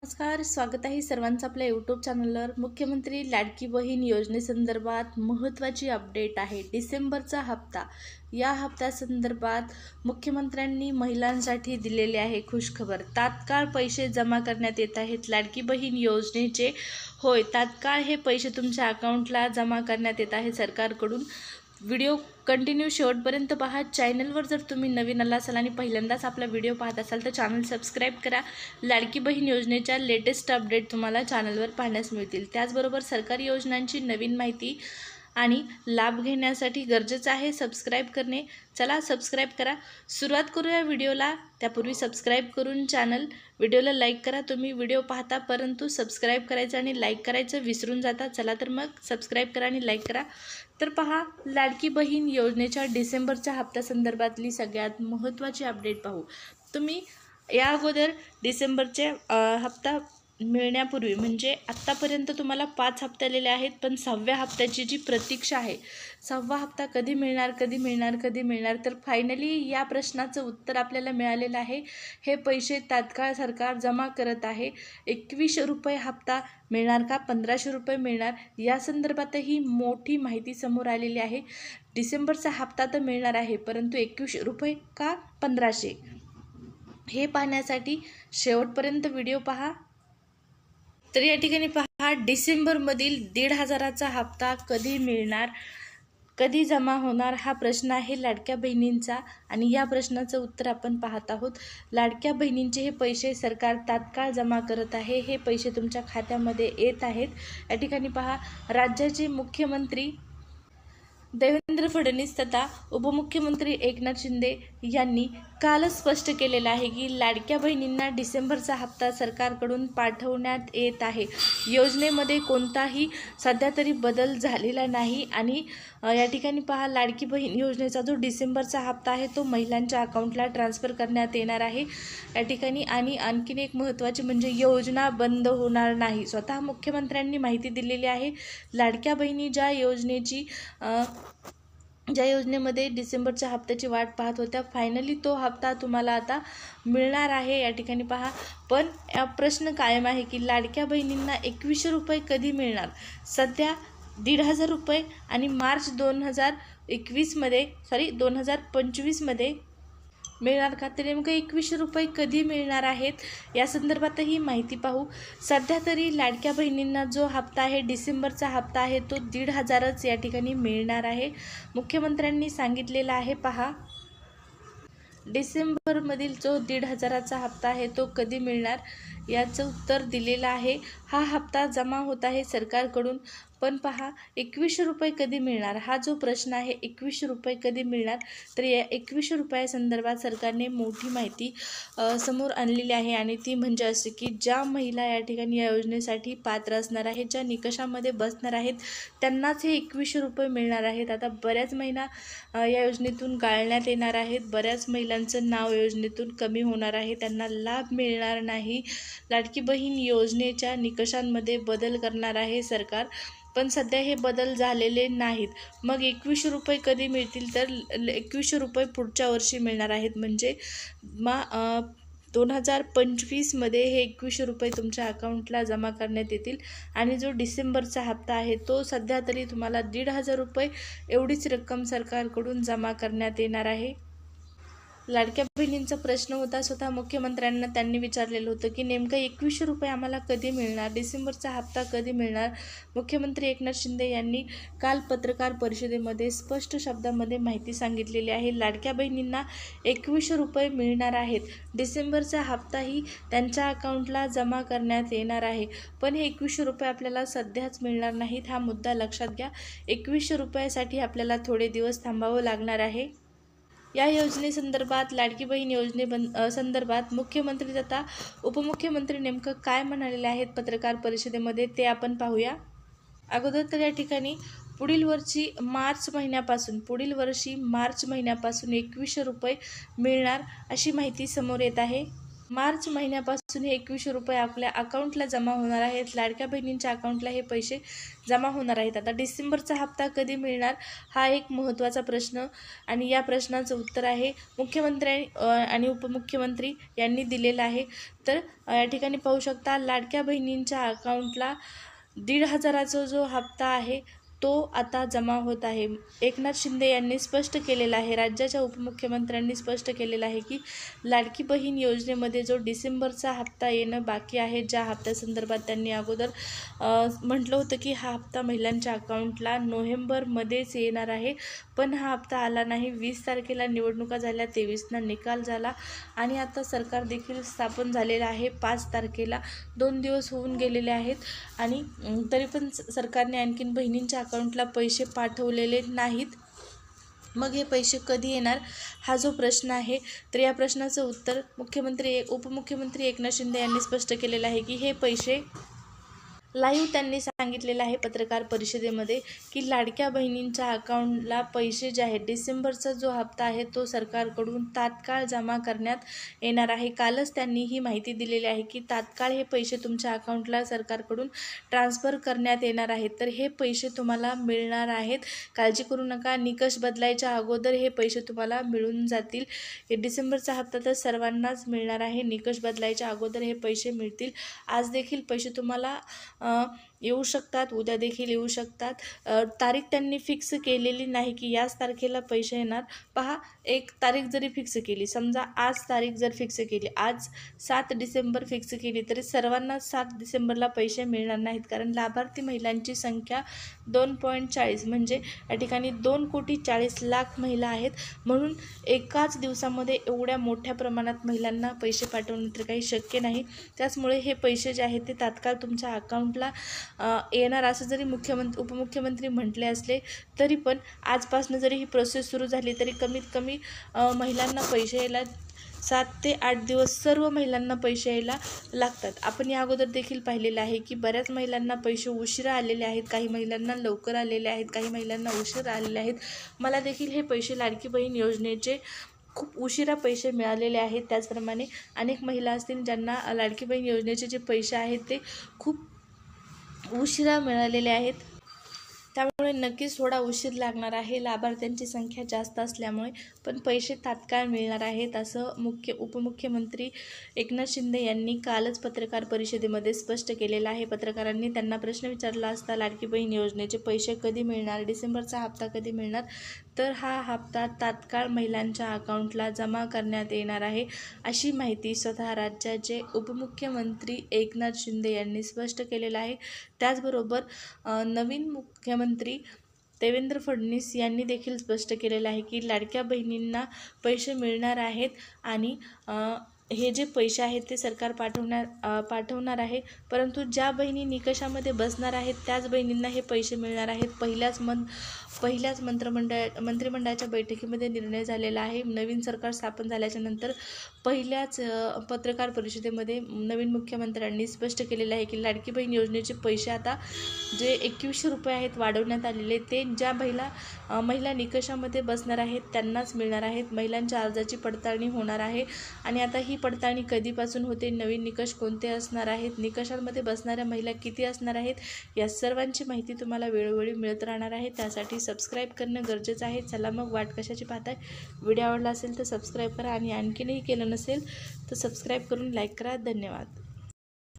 नमस्कार, स्वागत आहे सर्वांचं आपल्या यूट्यूब चॅनलवर। मुख्यमंत्री लाडकी बहीण योजनेसंदर्भात महत्त्वाची अपडेट आहे। डिसेंबरचा हप्ता, या हप्त्यासंदर्भात मुख्यमंत्र्यांनी महिलांसाठी दिलेली आहे खुशखबर। तात्काळ पैसे जमा करण्यात येत आहेत लाडकी बहीण योजनेचे। होय, तात्काळ हे पैसे तुमच्या अकाउंटला जमा करण्यात येत आहे सरकारकडून। व्हिडिओ कंटिन्यू शेवटपर्यंत पहा। चॅनलवर जर तुम्ही नवीन आला असाल आणि पहिल्यांदाच आपला व्हिडिओ पाहत असाल तर चॅनल सबस्क्राईब करा। लाडकी बहीण योजनेच्या लेटेस्ट अपडेट तुम्हाला चॅनलवर पाहण्यास मिळतील। त्याचबरोबर सरकारी योजनांची नवीन माहिती आणि लाभ घेण्यासाठी गरजेचं आहे सबस्क्राईब करणे। चला सबस्क्राईब करा, सुरुवात करूया व्हिडिओला। त्यापूर्वी सबस्क्राईब करून व्हिडिओला लाईक करा। तुम्ही व्हिडिओ पाहता परंतु सबस्क्राईब करायचं आणि लाईक करायचं विसरून जाता। चला तर मग सबस्क्राईब करा आणि लाईक करा। तर पहा, लाडकी बहीण योजनेच्या डिसेंबरच्या हप्त्यासंदर्भातली सगळ्यात महत्त्वाची अपडेट पाहू। तुम्ही या अगोदर डिसेंबरचे हप्ता मिळण्यापूर्वी म्हणजे आत्तापर्यंत तुम्हाला 5 हप्ते आलेले आहेत, पण 6व्या हप्त्याची जी प्रतीक्षा आहे, 6वा हप्ता कधी मिळणार कधी मिळणार कधी मिळणार, तर फायनली या प्रश्नाचं उत्तर आपल्याला मिळालेलं आहे। हे पैसे तात्काळ सरकार जमा करत आहे। 2100 रुपये हप्ता मिळणार का 1500 रुपये मिळणार, या संदर्भातही मोठी माहिती समोर आलेली आहे। डिसेंबरचा हप्ता तर मिळणार आहे, परंतु 2100 रुपये का 1500 हे पाहण्यासाठी शेवटपर्यंत व्हिडिओ पहा। तर या ठिकाणी पहा, डिसेंबरमधील 1500चा हप्ता कधी मिळणार, कधी जमा होणार, हा प्रश्न आहे लाडक्या बहिणींचा आणि या प्रश्नाचं उत्तर आपण पाहत आहोत। लाडक्या बहिणींचे हे पैसे सरकार तात्काळ जमा करत आहे। हे पैसे तुमच्या खात्यामध्ये येत आहेत। या ठिकाणी पहा, राज्याचे मुख्यमंत्री देवेंद्र फडणवीस तथा उपमुख्यमंत्री एकनाथ शिंदे यांनी कालच स्पष्ट केलेलं आहे की लाडक्या बहिणींना डिसेंबरचा हप्ता सरकारकडून पाठवण्यात येत आहे। योजनेमध्ये कोणताही सध्या तरी बदल झालेला नाही आणि या ठिकाणी पहा, लाडकी बहीण योजनेचा जो डिसेंबरचा हप्ता आहे तो महिलांच्या अकाउंटला ट्रान्सफर करण्यात येणार आहे या ठिकाणी। आणि आणखीन एक महत्त्वाचे म्हणजे योजना बंद होणार नाही, स्वतः मुख्यमंत्र्यांनी माहिती दिलेली आहे। लाडक्या बहिणी ज्या योजनेमध्ये डिसेंबरच्या हप्त्याची वाट पाहत होत्या, फायनली तो हप्ता तुम्हाला आता मिळणार आहे या ठिकाणी पहा। पण प्रश्न कायम आहे की लाडक्या बहिणींना 2100 रुपये कधी मिळणार। सध्या 1500 रुपये आणि मार्च 2025 मध्ये मिळणार का, तर नेमकं 2100 रुपये कधी मिळणार आहेत या संदर्भातही माहिती पाहू। सध्या तरी लाडक्या बहिणींना जो हप्ता आहे, डिसेंबरचा हप्ता आहे, तो 1500च या ठिकाणी मिळणार आहे। मुख्यमंत्र्यांनी सांगितलेलं आहे पहा, डिसेंबरमधील जो 1500चा हप्ता आहे तो कधी मिळणार याचं उत्तर दिलेलं आहे। हा हप्ता जमा होत आहे सरकारकडून, पण पहा 2100 रुपये कधी मिळणार, हा जो प्रश्न आहे 2100 रुपये कधी मिळणार, तर या 2100 रुपयासंदर्भात सरकारने मोठी माहिती समोर आणलेली आहे आणि ती म्हणजे असे की ज्या महिला या ठिकाणी या योजनेसाठी पात्र असणार आहेत, ज्या निकषामध्ये बसणार आहेत, त्यांनाच हे 2100 रुपये मिळणार आहेत। आता बऱ्याच महिला या योजनेतून गाळण्यात येणार आहेत, बऱ्याच महिलांचं नाव योजनेतून कमी होणार आहे, त्यांना लाभ मिळणार नाही। लाडकी बहीण योजनेच्या निकषांमध्ये बदल करणार आहे सरकार, पण सध्या हे बदल झालेले नाहीत। मग 2100 रुपये कधी मिळतील, तर 2100 रुपये पुढच्या वर्षी मिळणार आहेत, म्हणजे 2025 मध्ये हे 2100 रुपये तुमच्या अकाउंटला जमा करण्यात येतील। आणि जो डिसेंबरचा हप्ता आहे तो सध्या तरी तुम्हाला 1500 रुपये एवढीच रक्कम सरकारकडून जमा करण्यात येणार आहे। लाडक्या बहिणींचा प्रश्न होता, स्वतः मुख्यमंत्र्यांना त्यांनी विचारलेलं होतं की नेमकं 2100 रुपये आम्हाला कधी मिळणार, डिसेंबरचा हप्ता कधी मिळणार। मुख्यमंत्री एकनाथ शिंदे यांनी काल पत्रकार परिषदेमध्ये स्पष्ट शब्दामध्ये माहिती सांगितलेली आहे। लाडक्या बहिणींना 2100 रुपये मिळणार आहेत, डिसेंबरचा हप्ताही त्यांच्या अकाउंटला जमा करण्यात येणार आहे, पण हे 2100 रुपये आपल्याला सध्याच मिळणार नाहीत, हा मुद्दा लक्षात घ्या। 2100 रुपयासाठी आपल्याला थोडे दिवस थांबावं लागणार आहे। या योजनेसंदर्भात, लाडकी बहीण संदर्भात मुख्यमंत्री तथा उपमुख्यमंत्री नेमकं काय म्हणालेले आहेत पत्रकार परिषदेमध्ये ते आपण पाहूया। अगोदर तर या ठिकाणी पुढील वर्षी मार्च महिन्यापासून 2100 रुपये मिळणार अशी माहिती समोर येत आहे। मार्च महिन्यापासून हे 2100 रुपये आपल्या अकाउंटला जमा होणार आहेत. लाडक्या बहिणींच्या अकाउंटला हे पैसे जमा होणार आहेत. आता डिसेंबरचा हप्ता कधी मिळणार हा एक महत्त्वाचा प्रश्न आणि या प्रश्नाचं उत्तर आहे मुख्यमंत्री आणि उपमुख्यमंत्री यांनी दिलेलं आहे. तर या ठिकाणी पाहू शकता लाडक्या बहिणींच्या अकाउंटला 1,500चा जो हप्ता आहे तो आता जमा होत आहे. एकनाथ शिंदे यांनी स्पष्ट केलेलं आहे, राज्याच्या उपमुख्यमंत्र्यांनी स्पष्ट केलेलं आहे की लाडकी बहीण योजनेमध्ये जो डिसेंबरचा हप्ता येणं बाकी आहे, ज्या हप्त्यासंदर्भात त्यांनी अगोदर म्हटलं होतं की हा हप्ता महिलांच्या अकाउंटला नोव्हेंबरमध्येच येणार आहे, पण हा हप्ता आला नाही. 20 तारखेला निवडणुका झाल्या, 23ना निकाल झाला आणि आता सरकार देखील स्थापन झालेलं आहे. 5 तारखेला 2 दिवस होऊन गेलेले आहेत आणि तरी पण सरकारने आणखीन बहिणींच्या अकाउंटला पैसे पाठवलेले नाहीत. मग हे पैसे कधी येणार हा जो प्रश्न आहे, तर या प्रश्नाचं उत्तर उपमुख्यमंत्री एकनाथ शिंदे यांनी स्पष्ट केलेलं आहे की हे पैसे लाईव्ह त्यांनी सांगितलेलं आहे पत्रकार परिषदेमध्ये की लाडक्या बहिणींच्या अकाउंटला पैसे जे आहेत डिसेंबरचा जो हप्ता आहे तो सरकारकडून तात्काळ जमा करण्यात येणार आहे. कालच त्यांनी ही माहिती दिलेली आहे की तात्काळ हे पैसे तुमच्या अकाउंटला सरकारकडून ट्रान्सफर करण्यात येणार आहेत. तर हे पैसे तुम्हाला मिळणार आहेत, काळजी करू नका. निकष बदलायच्या अगोदर हे पैसे तुम्हाला मिळून जातील. हे डिसेंबरचा हप्ता तर सर्वांनाच मिळणार आहे. निकष बदलायच्या अगोदर हे पैसे मिळतील. आज देखील पैसे तुम्हाला येऊ शकतात, उद्या देखील येऊ शकतात. तारीख त्यांनी फिक्स केलेली नाही की याच तारखेला पैसे येणार. पहा, एक तारीख जरी फिक्स केली, समजा आज तारीख जर फिक्स केली, आज 7 डिसेंबर फिक्स केली, तरी सर्वांना 7 डिसेंबरला पैसे मिळणार नाहीत. कारण लाभार्थी महिलांची संख्या 2.40 म्हणजे या ठिकाणी 2,40,00,000 महिला आहेत. म्हणून एकाच दिवसामध्ये एवढ्या मोठ्या प्रमाणात महिलांना पैसे पाठवणं तर काही शक्य नाही. त्याचमुळे हे पैसे जे आहेत ते तात्काळ तुमच्या अकाउंटला येणार असं जरी उपमुख्यमंत्री म्हटले असले तरी पण आजपासून जरी ही प्रोसेस सुरू झाली तरी कमीत कमी महिलांना पैसे यायला 7 ते 8 दिवस सर्व महिलांना पैसे यायला लागतात. आपण या अगोदर देखील पाहिलेलं आहे की बऱ्याच महिलांना पैसे उशिरा आलेले आहेत, काही महिलांना लवकर आलेले आहेत, काही महिलांना उशिरा आलेले आहेत. मला देखील हे पैसे लाडकी बहीण योजनेचे खूप उशिरा पैसे मिळालेले आहेत. त्याचप्रमाणे अनेक महिला असतील ज्यांना लाडकी बहीण योजनेचे जे पैसे आहेत ते खूप उशिरा मिळालेले आहेत. त्यामुळे नक्कीच थोडा उशीर लागणार आहे लाभार्थ्यांची संख्या जास्त असल्यामुळे, पण पैसे तात्काळ मिळणार आहेत असं उपमुख्यमंत्री एकनाथ शिंदे यांनी कालच पत्रकार परिषदेमध्ये स्पष्ट केलेलं आहे. पत्रकारांनी त्यांना प्रश्न विचारला असता लाडकी बहीण योजनेचे पैसे कधी मिळणार, डिसेंबरचा हप्ता कधी मिळणार, तर हा हप्ता तात्काळ महिलांच्या अकाउंटला जमा करण्यात येणार आहे अशी माहिती स्वतः राज्याचे उपमुख्यमंत्री एकनाथ शिंदे यांनी स्पष्ट केलेलं आहे. त्याचबरोबर नवीन मुख्यमंत्री देवेंद्र फडणवीस यांनी देखील स्पष्ट केलेलं आहे की लाडक्या बहिणींना पैसे मिळणार आहेत आणि हे जे पैसे आहेत ते सरकार पाठवणार आहे. परंतु ज्या बहिणी निकषामध्ये बसणार आहेत त्याच बहिणींना हे पैसे मिळणार आहेत. पहिल्याच मंत्रिमंडळाच्या बैठकीमध्ये निर्णय झालेला आहे. नवीन सरकार स्थापन झाल्याच्या नंतर पहिल्याच पत्रकार परिषदेमध्ये नवीन मुख्यमंत्र्यांनी स्पष्ट केलेलं आहे की लाडकी बहीण योजनेचे पैसे आता जे 2100 रुपये आहेत वाढवण्यात आलेले, ते ज्या महिला निकषामध्ये बसणार आहेत त्यांनाच मिळणार आहेत. महिलांच्या अर्जाची पडताळणी होणार आहे आणि आता ही पडताळणी कधीपासून होते, नवीन निकष कोणते असणार आहेत, निकषांमध्ये बसणाऱ्या महिला किती असणार आहेत, या सर्वांची माहिती तुम्हाला वेळोवेळी मिळत राहणार आहे. त्यासाठी सबस्क्राईब करणं गरजेचं आहे. चला मग वाट कशाची पाहताय, व्हिडिओ आवडला असेल तर सबस्क्राईब करा आणि आणखीनही केलं नसेल तर सबस्क्राईब करून लाईक करा. धन्यवाद.